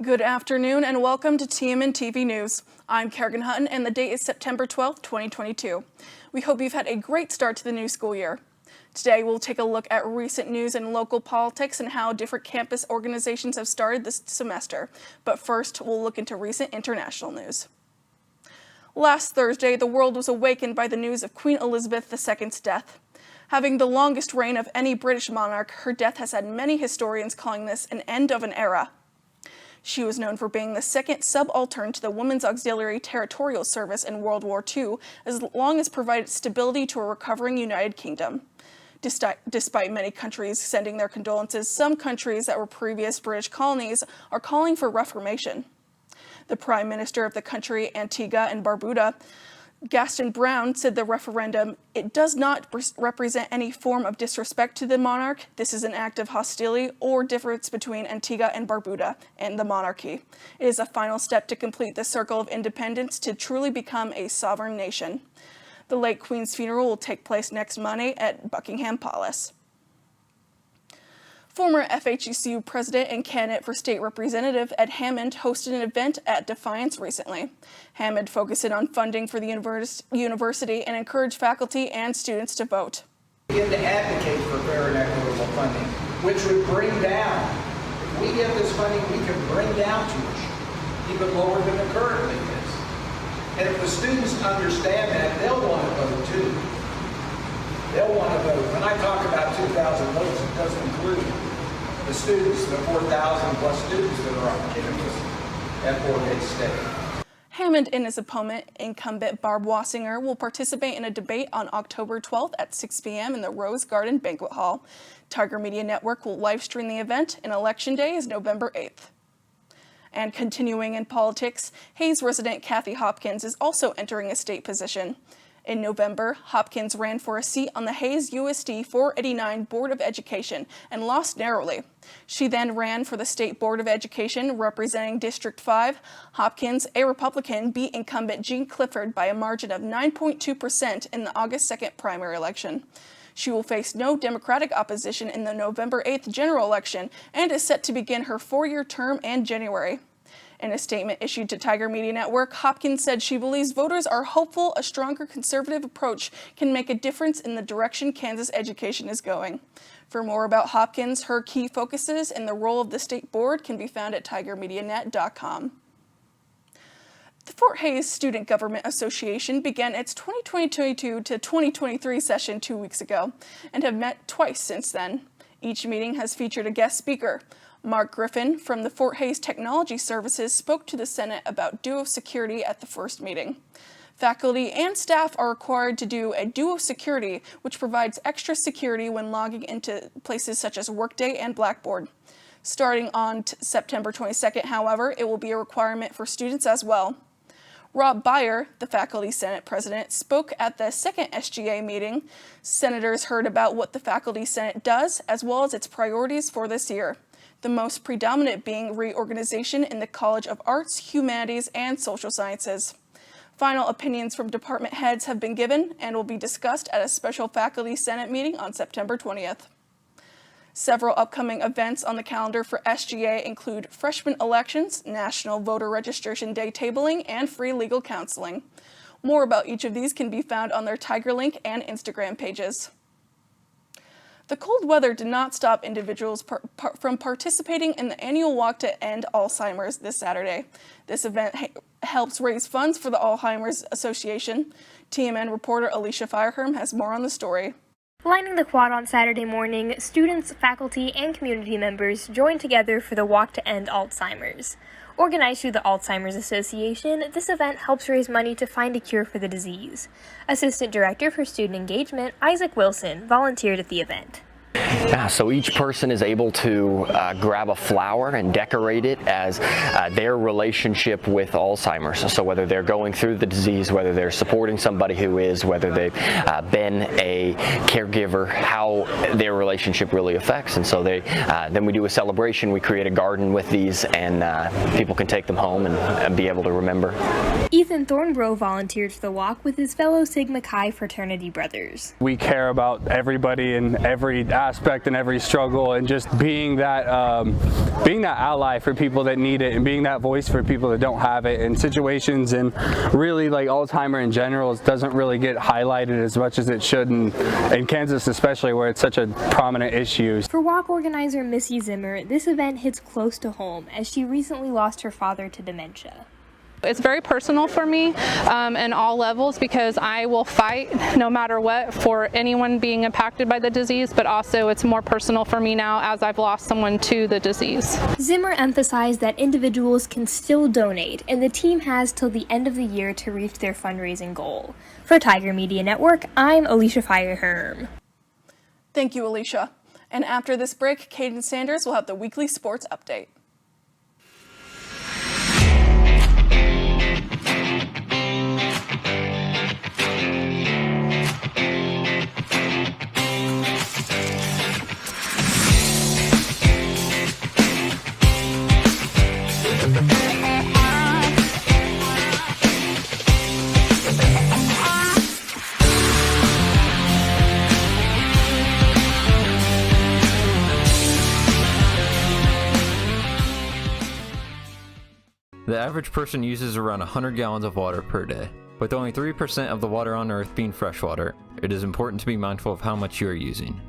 Good afternoon and welcome to TMNtv News. I'm Kerrigan Hutton and the date is September 12th, 2022. We hope you've had a great start to the new school year. Today we'll take a look at recent news and local politics and how different campus organizations have started this semester. But first, we'll look into recent international news. Last Thursday, the world was awakened by the news of Queen Elizabeth II's death. Having the longest reign of any British monarch, her death has had many historians calling this an end of an era. She was known for being the second subaltern to the Women's Auxiliary Territorial Service in World War II, as long as provided stability to a recovering United Kingdom. Despite many countries sending their condolences, some countries that were previous British colonies are calling for reformation. The Prime Minister of the country, Antigua and Barbuda, Gaston Browne, said the referendum, "It does not represent any form of disrespect to the monarch. This is an act of hostility or difference between Antigua and Barbuda and the monarchy. It is a final step to complete the circle of independence to truly become a sovereign nation." The late Queen's funeral will take place next Monday at Buckingham Palace. Former FHECU president and candidate for state representative Ed Hammond hosted an event at Defiance recently. Hammond focused on funding for the university and encouraged faculty and students to vote. Begin to advocate for fair and equitable funding, which would bring down, if we get this funding, we can bring down tuition even lower than it currently is. And if the students understand that, they'll want to vote too. They'll want to vote. When I talk about 2,000 votes, it doesn't include the students, the 4,000 plus students that are on campus at Fort Hays State. Hammond and his opponent, incumbent Barb Wassinger, will participate in a debate on October 12th at 6 p.m. in the Rose Garden Banquet Hall. Tiger Media Network will live stream the event, and Election Day is November 8th. And continuing in politics, Hays resident Kathy Hopkins is also entering a state position. In November, Hopkins ran for a seat on the Hays USD 489 Board of Education and lost narrowly. She then ran for the State Board of Education representing District 5. Hopkins, a Republican, beat incumbent Jean Clifford by a margin of 9.2% in the August 2nd primary election. She will face no Democratic opposition in the November 8th general election and is set to begin her 4-year term in January. In a statement issued to Tiger Media Network, Hopkins said she believes voters are hopeful a stronger conservative approach can make a difference in the direction Kansas education is going. For more about Hopkins, her key focuses, and the role of the state board can be found at tigermedianet.com. The Fort Hays Student Government Association began its 2022 to 2023 session 2 weeks ago and have met twice since then. Each meeting has featured a guest speaker. Mark Griffin from the Fort Hays Technology Services spoke to the Senate about duo security at the first meeting. Faculty and staff are required to do a duo security, which provides extra security when logging into places such as Workday and Blackboard. Starting on September 22nd, however, it will be a requirement for students as well. Rob Beyer, the Faculty Senate President, spoke at the second SGA meeting. Senators heard about what the Faculty Senate does, as well as its priorities for this year, the most predominant being reorganization in the College of Arts, Humanities, and Social Sciences. Final opinions from department heads have been given and will be discussed at a special Faculty Senate meeting on September 20th. Several upcoming events on the calendar for SGA include freshman elections, National Voter Registration Day tabling, and free legal counseling. More about each of these can be found on their TigerLink and Instagram pages. The cold weather did not stop individuals from participating in the annual Walk to End Alzheimer's this Saturday. This event helps raise funds for the Alzheimer's Association. TMN reporter Alicia Fireherm has more on the story. Lining the quad on Saturday morning, students, faculty, and community members joined together for the Walk to End Alzheimer's. Organized through the Alzheimer's Association, this event helps raise money to find a cure for the disease. Assistant Director for Student Engagement, Isaac Wilson, volunteered at the event. Yeah, so each person is able to grab a flower and decorate it as their relationship with Alzheimer's. So whether they're going through the disease, whether they're supporting somebody who is, whether they've been a caregiver, how their relationship really affects. And so then we do a celebration. We create a garden with these, and people can take them home and be able to remember. Ethan Thornborough volunteered for the walk with his fellow Sigma Chi fraternity brothers. We care about everybody in every aspect respect in every struggle, and just being that ally for people that need it, and being that voice for people that don't have it in situations. And really, like, Alzheimer in general doesn't really get highlighted as much as it should, in Kansas especially, where it's such a prominent issue. For walk organizer Missy Zimmer, this event hits close to home as she recently lost her father to dementia. It's very personal for me in all levels, because I will fight no matter what for anyone being impacted by the disease, but also it's more personal for me now as I've lost someone to the disease. Zimmer emphasized that individuals can still donate, and the team has till the end of the year to reach their fundraising goal. For Tiger Media Network, I'm Alicia Fireherm. Thank you, Alicia. And after this break, Caden Sanders will have the weekly sports update. The average person uses around 100 gallons of water per day. With only 3% of the water on Earth being freshwater, it is important to be mindful of how much you are using.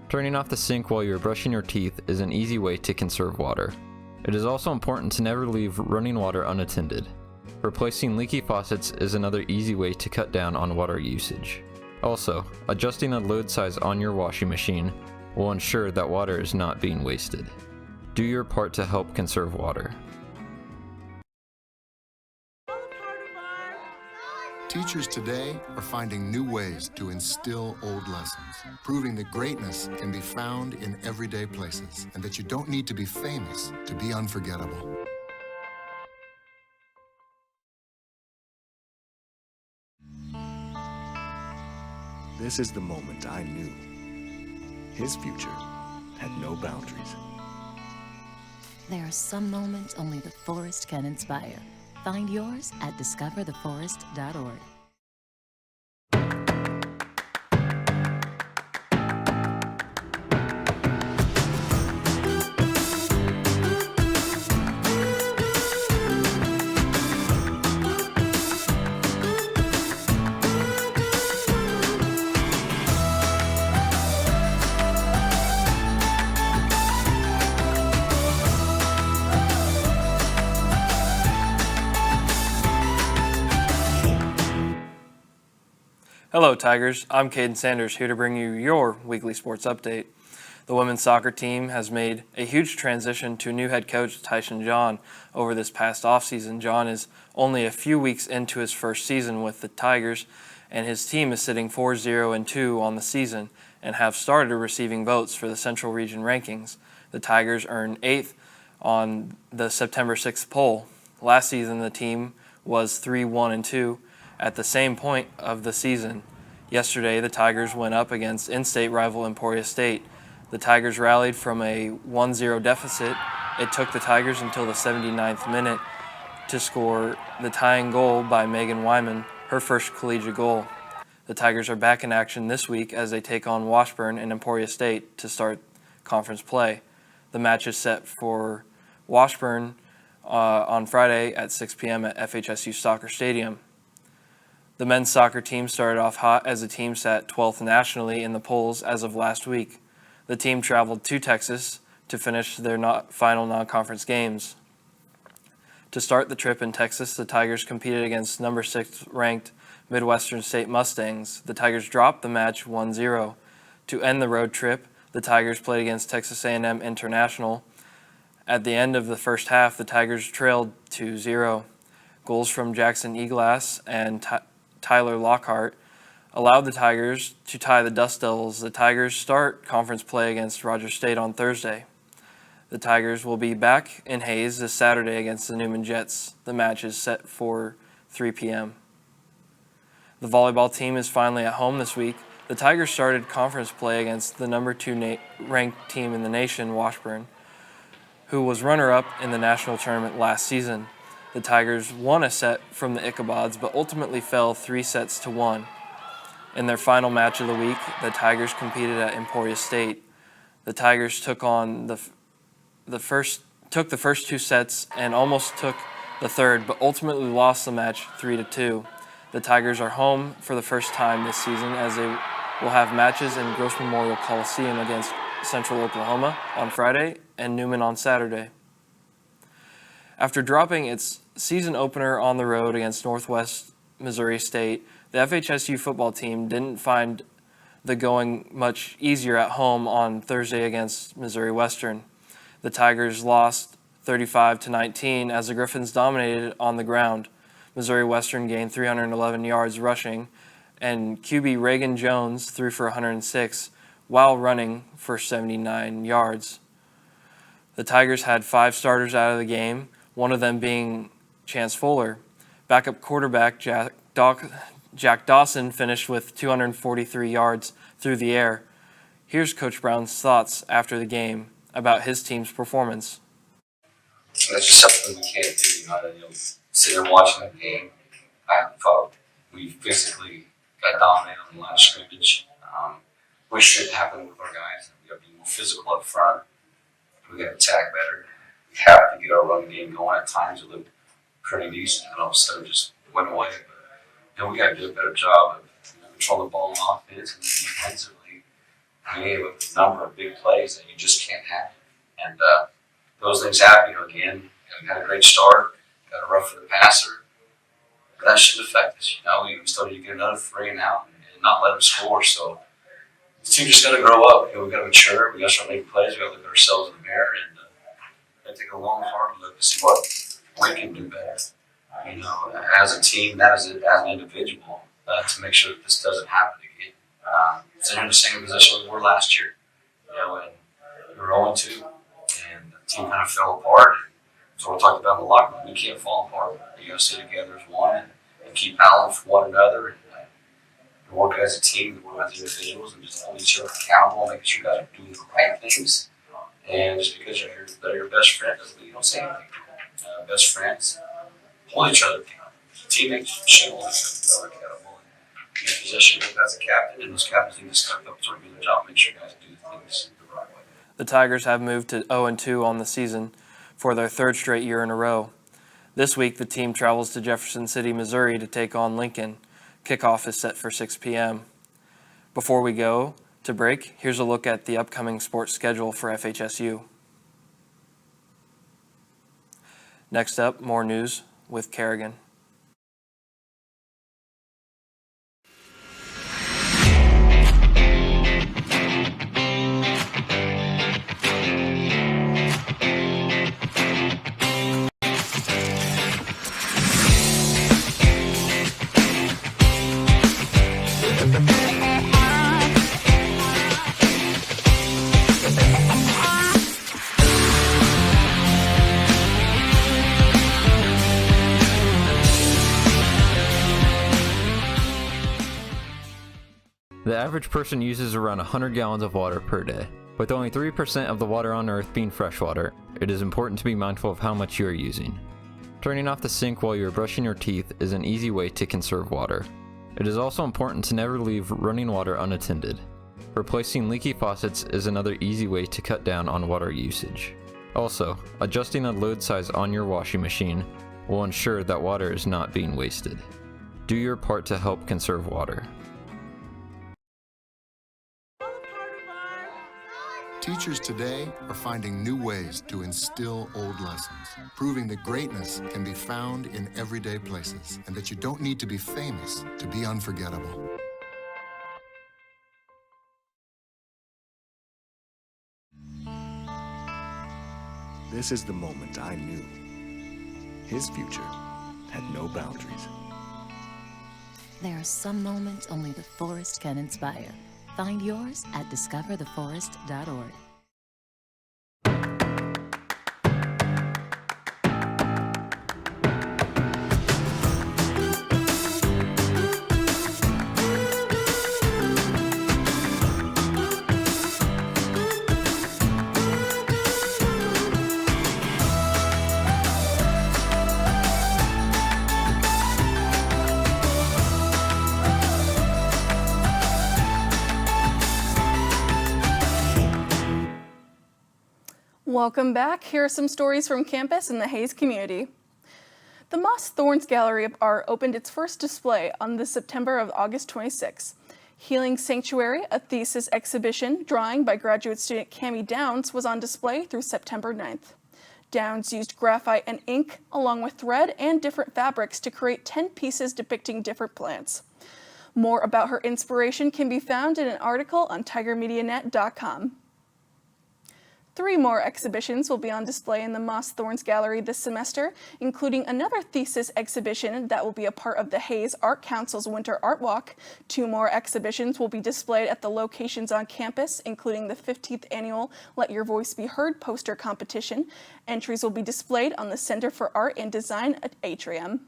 Turning off the sink while you are brushing your teeth is an easy way to conserve water. It is also important to never leave running water unattended. Replacing leaky faucets is another easy way to cut down on water usage. Also, adjusting the load size on your washing machine will ensure that water is not being wasted. Do your part to help conserve water. Teachers today are finding new ways to instill old lessons, proving that greatness can be found in everyday places, and that you don't need to be famous to be unforgettable. This is the moment I knew. His future had no boundaries. There are some moments only the forest can inspire. Find yours at discovertheforest.org. Hello Tigers, I'm Caden Sanders here to bring you your weekly sports update. The women's soccer team has made a huge transition to new head coach Tyson John over this past offseason. John is only a few weeks into his first season with the Tigers, and his team is sitting 4-0-2 on the season and have started receiving votes for the Central Region rankings. The Tigers earned 8th on the September 6th poll. Last season the team was 3-1-2 at the same point of the season. Yesterday, the Tigers went up against in-state rival Emporia State. The Tigers rallied from a 1-0 deficit. It took the Tigers until the 79th minute to score the tying goal by Megan Wyman, her first collegiate goal. The Tigers are back in action this week as they take on Washburn and Emporia State to start conference play. The match is set for Washburn on Friday at 6 p.m. at FHSU Soccer Stadium. The men's soccer team started off hot as the team sat 12th nationally in the polls as of last week. The team traveled to Texas to finish their final non-conference games. To start the trip in Texas, the Tigers competed against number 6 ranked Midwestern State Mustangs. The Tigers dropped the match 1-0. To end the road trip, the Tigers played against Texas A&M International. At the end of the first half, the Tigers trailed 2-0. Goals from Jackson Eglass and Tyler Lockhart allowed the Tigers to tie the Dust Devils. The Tigers start conference play against Rogers State on Thursday. The Tigers will be back in Hayes this Saturday against the Newman Jets. The match is set for 3 p.m. The volleyball team is finally at home this week. The Tigers started conference play against the number 2 ranked team in the nation, Washburn, who was runner-up in the national tournament last season. The Tigers won a set from the Ichabods, but ultimately fell 3-1. In their final match of the week, the Tigers competed at Emporia State. The Tigers took on the first two sets and almost took the third, but ultimately lost the match 3-2. The Tigers are home for the first time this season, as they will have matches in Gross Memorial Coliseum against Central Oklahoma on Friday and Newman on Saturday. After dropping its season opener on the road against Northwest Missouri State, the FHSU football team didn't find the going much easier at home on Thursday against Missouri Western. The Tigers lost 35-19 as the Griffins dominated on the ground. Missouri Western gained 311 yards rushing, and QB Reagan Jones threw for 106 while running for 79 yards. The Tigers had 5 starters out of the game, one of them being Chance Fuller. Backup quarterback Jack Dawson finished with 243 yards through the air. Here's Coach Brown's thoughts after the game about his team's performance. That's just something we can't do, sit there watching the game. I thought we physically got dominated on the line of scrimmage. Wish it happened with our guys. We got to be more physical up front. We got to attack better. We have to get our run game going. At times it looked pretty decent, and all of a sudden just went away. But we got to do a better job of controlling the ball on offense and defensively. We have a number of big plays that you just can't have. And those things happen, again. We had a great start, got a rough for the passer. But that should affect us, We still need to get another 3 and out and not let them score. So the team just got to grow up. We got to mature. We got to start making plays. We got to look at ourselves in the mirror and take a long, hard look to see what we can do better. As a team, as an individual, to make sure that this doesn't happen again. It's in the same position we were last year. And we were 0-2, and the team kind of fell apart. So we talked about in the locker room. We can't fall apart. You got to stay together as one and keep battling for one another and work as a team, work as individuals, and just hold each other accountable, making sure you guys are doing the right things. And just because they're your best friend doesn't mean you don't say anything. Best friends hold each other accountable. Teammates should hold each other accountable. Be in position as a captain, and those captains need to step up to do their job, make sure guys do things the right way. The Tigers have moved to 0-2 on the season for their 3rd straight year in a row. This week, the team travels to Jefferson City, Missouri to take on Lincoln. Kickoff is set for 6 p.m. Before we go to break, here's a look at the upcoming sports schedule for FHSU. Next up, more news with Kerrigan. The average person uses around 100 gallons of water per day. With only 3% of the water on Earth being freshwater, it is important to be mindful of how much you are using. Turning off the sink while you are brushing your teeth is an easy way to conserve water. It is also important to never leave running water unattended. Replacing leaky faucets is another easy way to cut down on water usage. Also, adjusting the load size on your washing machine will ensure that water is not being wasted. Do your part to help conserve water. Teachers today are finding new ways to instill old lessons, proving that greatness can be found in everyday places and that you don't need to be famous to be unforgettable. This is the moment I knew. His future had no boundaries. There are some moments only the forest can inspire. Find yours at discovertheforest.org. Welcome back. Here are some stories from campus and the Hayes community. The Moss Thorns Gallery of Art opened its first display on the September of August 26. Healing Sanctuary, a thesis exhibition drawing by graduate student Cammie Downs, was on display through September 9th. Downs used graphite and ink, along with thread and different fabrics, to create 10 pieces depicting different plants. More about her inspiration can be found in an article on TigerMediaNet.com. 3 more exhibitions will be on display in the Moss Thorns Gallery this semester, including another thesis exhibition that will be a part of the Hayes Art Council's Winter Art Walk. 2 more exhibitions will be displayed at the locations on campus, including the 15th annual Let Your Voice Be Heard poster competition. Entries will be displayed on the Center for Art and Design at Atrium.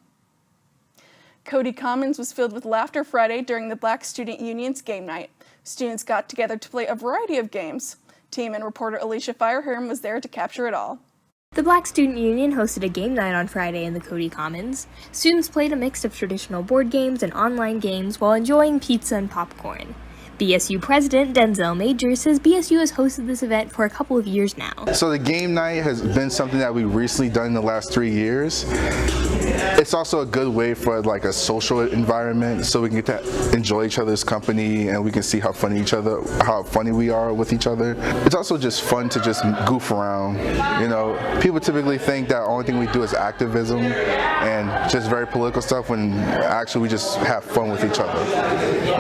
Cody Commons was filled with laughter Friday during the Black Student Union's game night. Students got together to play a variety of games. TMN reporter Alicia Fireherm was there to capture it all. The Black Student Union hosted a game night on Friday in the Cody Commons. Students played a mix of traditional board games and online games while enjoying pizza and popcorn. BSU President Denzel Major says BSU has hosted this event for a couple of years now. So the game night has been something that we've recently done in the last 3 years. It's also a good way for like a social environment, so we can get to enjoy each other's company and we can see how funny we are with each other. It's also just fun to just goof around. You know, people typically think that the only thing we do is activism and just very political stuff, when actually we just have fun with each other.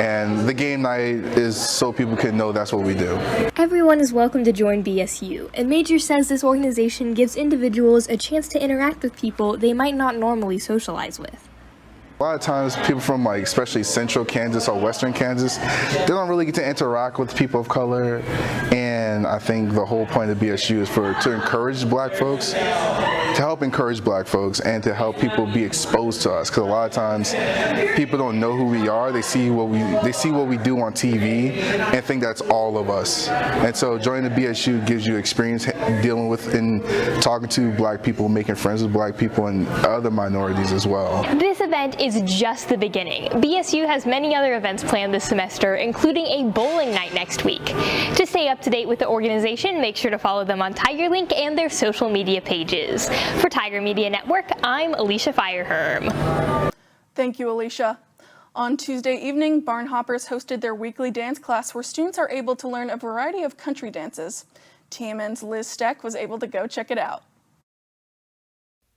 And the game night is so people can know that's what we do. Everyone is welcome to join BSU, and Major says this organization gives individuals a chance to interact with people they might not normally socialize with. A lot of times people from like especially central Kansas or western Kansas, they don't really get to interact with people of color, and I think the whole point of BSU is to encourage black folks, to help encourage black folks and to help people be exposed to us, because a lot of times people don't know who we are. They see what we do on TV and think that's all of us. And so joining the BSU gives you experience dealing with and talking to black people, making friends with black people and other minorities as well. This event is just the beginning. BSU has many other events planned this semester, including a bowling night next week. To stay up to date with the organization, make sure to follow them on TigerLink and their social media pages. For Tiger Media Network, I'm Alicia Fireherm. Thank you, Alicia. On Tuesday evening, Barn Hoppers hosted their weekly dance class where students are able to learn a variety of country dances. TMN's Liz Steck was able to go check it out.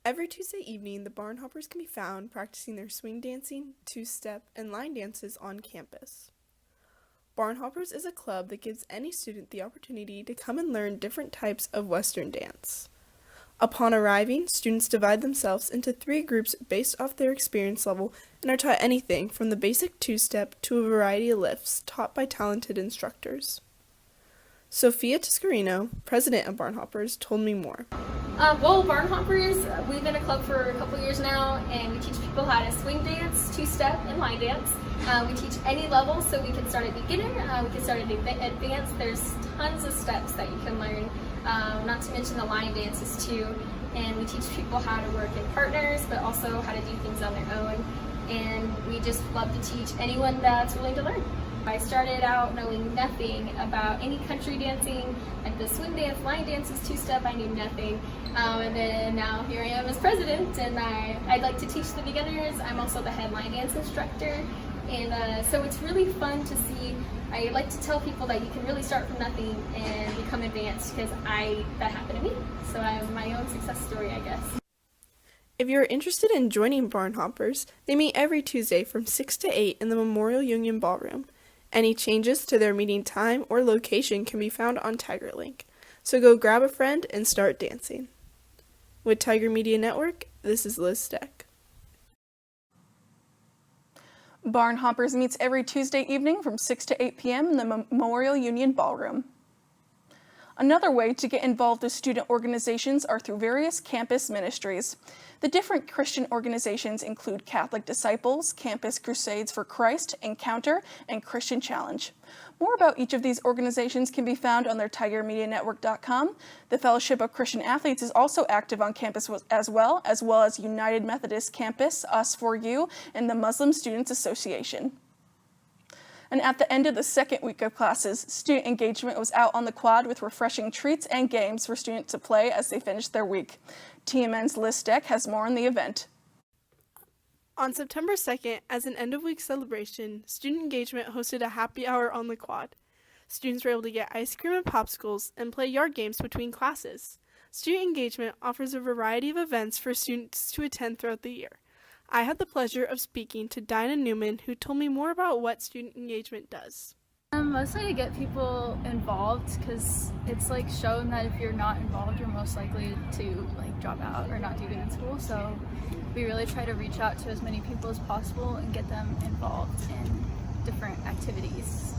Every Tuesday evening, the Barn Hoppers can be found practicing their swing dancing, two-step, and line dances on campus. Barn Hoppers is a club that gives any student the opportunity to come and learn different types of Western dance. Upon arriving, students divide themselves into 3 groups based off their experience level and are taught anything from the basic two-step to a variety of lifts taught by talented instructors. Sophia Tiscarino, president of Barn Hoppers, told me more. Well, Barn Hoppers, we've been a club for a couple years now, and we teach people how to swing dance, two-step, and line dance. We teach any level, so we can start at beginner, we can start at advanced. There's tons of steps that you can learn, not to mention the line dances too. And we teach people how to work in partners, but also how to do things on their own. And we just love to teach anyone that's willing to learn. I started out knowing nothing about any country dancing, like the swing dance, line dances, two-step, I knew nothing. And then now here I am as president, and I'd like to teach the beginners. I'm also the head line dance instructor, and so it's really fun to see. I like to tell people that you can really start from nothing and become advanced, because that happened to me. So I'm my own success story, I guess. If you're interested in joining Barn Hoppers, they meet every Tuesday from 6 to 8 in the Memorial Union Ballroom. Any changes to their meeting time or location can be found on TigerLink, so go grab a friend and start dancing. With Tiger Media Network, this is Liz Steck. Barn Hoppers meets every Tuesday evening from 6 to 8 p.m. in the Memorial Union Ballroom. Another way to get involved with student organizations are through various campus ministries. The different Christian organizations include Catholic Disciples, Campus Crusades for Christ, Encounter, and Christian Challenge. More about each of these organizations can be found on their TigerMediaNetwork.com. The Fellowship of Christian Athletes is also active on campus as well as United Methodist Campus, Us4U, and the Muslim Students Association. And at the end of the second week of classes, student engagement was out on the quad with refreshing treats and games for students to play as they finished their week. TMN's Liz Deck has more on the event. On September 2nd, as an end-of-week celebration, student engagement hosted a happy hour on the quad. Students were able to get ice cream and popsicles and play yard games between classes. Student engagement offers a variety of events for students to attend throughout the year. I had the pleasure of speaking to Dinah Newman, who told me more about what student engagement does. Mostly to get people involved, because it's like shown that if you're not involved, you're most likely to like drop out or not do good in school. So we really try to reach out to as many people as possible and get them involved in different activities.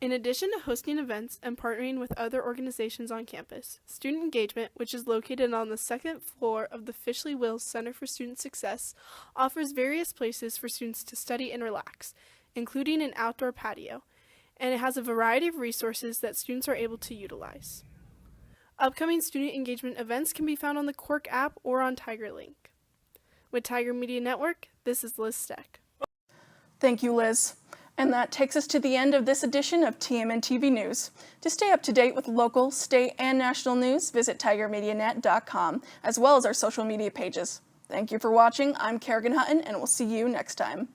In addition to hosting events and partnering with other organizations on campus, Student Engagement, which is located on the second floor of the Fishley Wills Center for Student Success, offers various places for students to study and relax, including an outdoor patio, and it has a variety of resources that students are able to utilize. Upcoming student engagement events can be found on the Quark app or on TigerLink. With Tiger Media Network, this is Liz Steck. Thank you, Liz. And that takes us to the end of this edition of TMNtv News. To stay up to date with local, state, and national news, visit tigermedianet.com, as well as our social media pages. Thank you for watching. I'm Kerrigan Hutton, and we'll see you next time.